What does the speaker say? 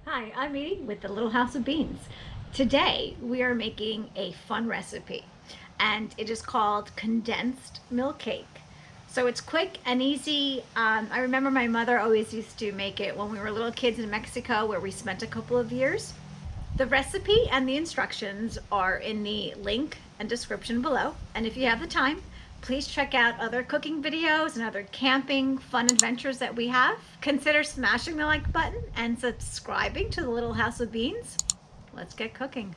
Hi, I'm Edie with the Little House of Beans. Today we are making a fun recipe and it is called Condensed Milk Cake. So it's quick and easy. I remember my mother always used to make it when we were little kids in Mexico where we spent a couple of years. The recipe and the instructions are in the link and description below. And if you have the time, please check out other cooking videos and other camping fun adventures that we have. Consider smashing the like button and subscribing to the Little House of Beans. Let's get cooking.